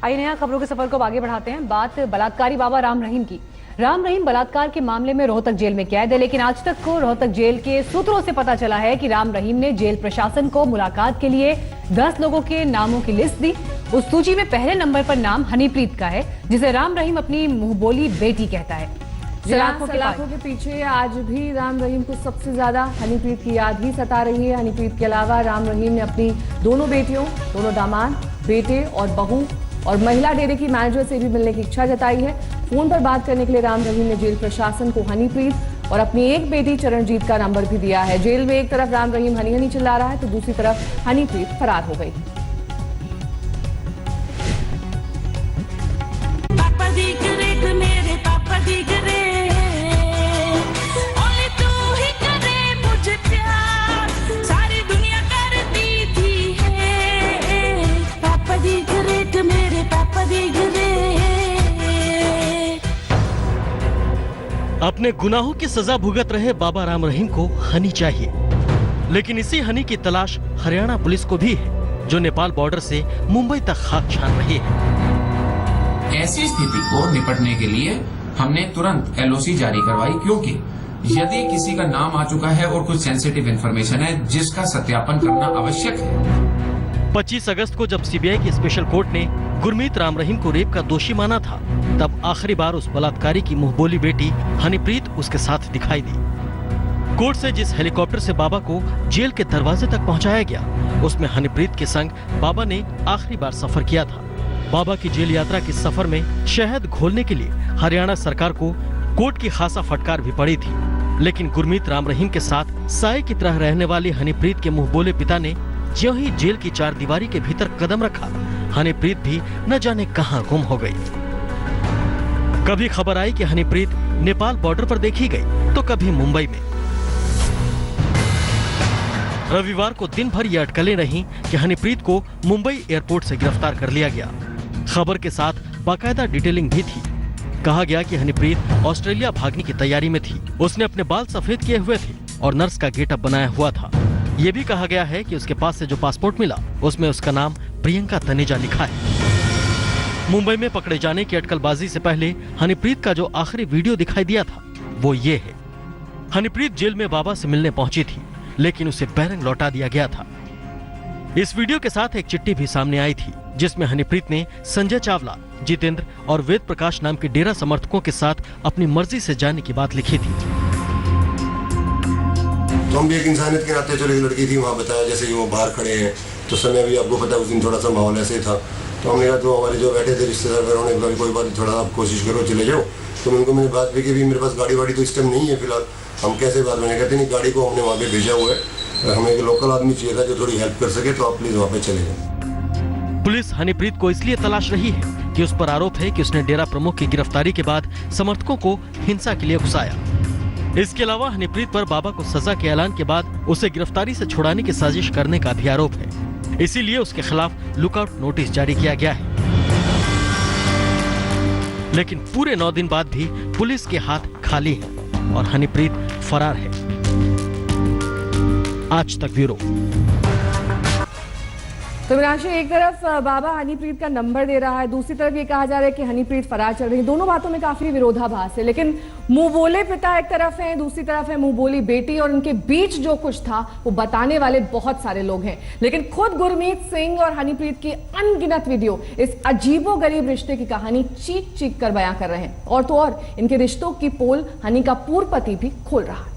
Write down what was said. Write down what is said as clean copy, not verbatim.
आइए नया खबरों के सफर को आगे बढ़ाते हैं। बात बलात्कारी बाबा राम रहीम की। राम रहीम बलात्कार के मामले में रोहतक जेल में कैद है, लेकिन आज तक को रोहतक जेल के सूत्रों से पता चला है कि राम रहीम ने जेल प्रशासन को मुलाकात के लिए 10 लोगों के नामों की लिस्ट दी। उस सूची में पहले नंबर पर नाम हनीप्रीत का है, जिसे राम रहीम अपनी मुंहबोली बेटी कहता है। सलाखों के पीछे आज भी राम रहीम को सबसे ज्यादा हनीप्रीत की याद ही सता रही है। हनीप्रीत के अलावा राम रहीम ने अपनी दोनों बेटियों, दोनों दामाद, बेटे और बहू और महिला डेरे की मैनेजर से भी मिलने की इच्छा जताई है। फोन पर बात करने के लिए राम रहीम ने जेल प्रशासन को हनीप्रीत और अपनी एक बेटी चरणजीत का नंबर भी दिया है। जेल में एक तरफ राम रहीम हनी हनी चिल्ला रहा है तो दूसरी तरफ हनीप्रीत फरार हो गई। अपने गुनाहों की सजा भुगत रहे बाबा राम रहीम को हनी चाहिए, लेकिन इसी हनी की तलाश हरियाणा पुलिस को भी है, जो नेपाल बॉर्डर से मुंबई तक खाक छान रही है। ऐसी स्थिति को निपटने के लिए हमने तुरंत एलओसी जारी करवाई, क्योंकि यदि किसी का नाम आ चुका है और कुछ सेंसिटिव इंफॉर्मेशन है जिसका सत्यापन करना आवश्यक है। 25 अगस्त को जब सीबीआई की स्पेशल कोर्ट ने गुरमीत राम रहीम को रेप का दोषी माना था, तब आखिरी बार उस बलात्कारी की मुंहबोली बेटी हनीप्रीत उसके साथ दिखाई दी। कोर्ट से जिस हेलीकॉप्टर से बाबा को जेल के दरवाजे तक पहुंचाया गया, उसमें हनीप्रीत के संग बाबा ने आखिरी बार सफर किया था। बाबा की जेल यात्रा के सफर में शहद घोलने के लिए हरियाणा सरकार को कोर्ट की खासा फटकार भी पड़ी थी, लेकिन गुरमीत राम रहीम के साथ साए की तरह रहने वाली हनीप्रीत के मुंहबोले पिता ने ज्यों ही जेल की चारदीवारी के भीतर कदम रखा, हनीप्रीत भी न जाने कहां गुम हो गई। कभी खबर आई कि हनीप्रीत नेपाल बॉर्डर पर देखी गई, तो कभी मुंबई में। रविवार को दिन भर ये अटकलें रहीं कि हनीप्रीत को मुंबई एयरपोर्ट से गिरफ्तार कर लिया गया। खबर के साथ बाकायदा डिटेलिंग भी थी। कहा गया कि हनीप्रीत ऑस्ट्रेलिया भागने की तैयारी में थी। उसने अपने बाल सफेद किए हुए थे और नर्स का गेटअप बनाया हुआ था। ये भी कहा गया है कि उसके पास से जो पासपोर्ट मिला, उसमें उसका नाम प्रियंका तनेजा लिखा है। मुंबई में पकड़े जाने की अटकलबाजी से पहले हनीप्रीत का जो आखिरी वीडियो दिखाई दिया था, वो ये है। हनीप्रीत जेल में बाबा से मिलने पहुंची थी, लेकिन उसे बैरंग लौटा दिया गया था। इस वीडियो के साथ एक चिट्ठी भी सामने आई थी, जिसमें हनीप्रीत ने संजय चावला, जितेंद्र और वेद प्रकाश नाम के डेरा समर्थकों के साथ अपनी मर्जी से जाने की बात लिखी थी। तो हम भी एक इंसानियत के नाते, चलो एक लड़की थी वहाँ बताया, जैसे कि वो बाहर खड़े हैं, तो समय भी आपको पता है उस दिन थोड़ा सा माहौल ऐसे था। तो हमने कहा, तो हमारे जो बैठे थे रिश्तेदार वगैरह, उन्होंने कोई बात थोड़ा आप कोशिश करो चले जाओ। तो उनको मैंने बात भी की, भी मेरे पास गाड़ी वाड़ी तो इस टाइम नहीं है फिलहाल, हम कैसे बात मैंने कहते नहीं, गाड़ी को हमने वहाँ पे भेजा हुआ है, हमें एक लोकल आदमी चाहिए था जो थोड़ी हेल्प कर सके, तो आप प्लीज वहाँ पे चले जाए। पुलिस हनीप्रीत को इसलिए तलाश रही है कि उस पर आरोप है कि उसने डेरा प्रमुख की गिरफ्तारी के बाद समर्थकों को हिंसा के लिए उकसाया। इसके अलावा हनीप्रीत पर बाबा को सजा के ऐलान के बाद उसे गिरफ्तारी से छुड़ाने की साजिश करने का भी आरोप है। इसीलिए उसके खिलाफ लुकआउट नोटिस जारी किया गया है। लेकिन पूरे 9 दिन बाद भी पुलिस के हाथ खाली हैं और हनीप्रीत फरार है। आज तक ब्यूरो। तो मीनाक्षी, एक तरफ बाबा हनीप्रीत का नंबर दे रहा है, दूसरी तरफ ये कहा जा रहा है कि हनीप्रीत फरार चल रही है। दोनों बातों में काफी विरोधाभास है, लेकिन मुंह बोले पिता एक तरफ है, दूसरी तरफ है मुंह बोली बेटी, और उनके बीच जो कुछ था वो बताने वाले बहुत सारे लोग हैं। लेकिन खुद गुरमीत सिंह और हनीप्रीत की अनगिनत वीडियो इस अजीबोगरीब रिश्ते की कहानी चीख चीख कर बयां कर रहे हैं। और तो और इनके रिश्तों की पोल हनी का पूर्व पति भी खोल रहा है।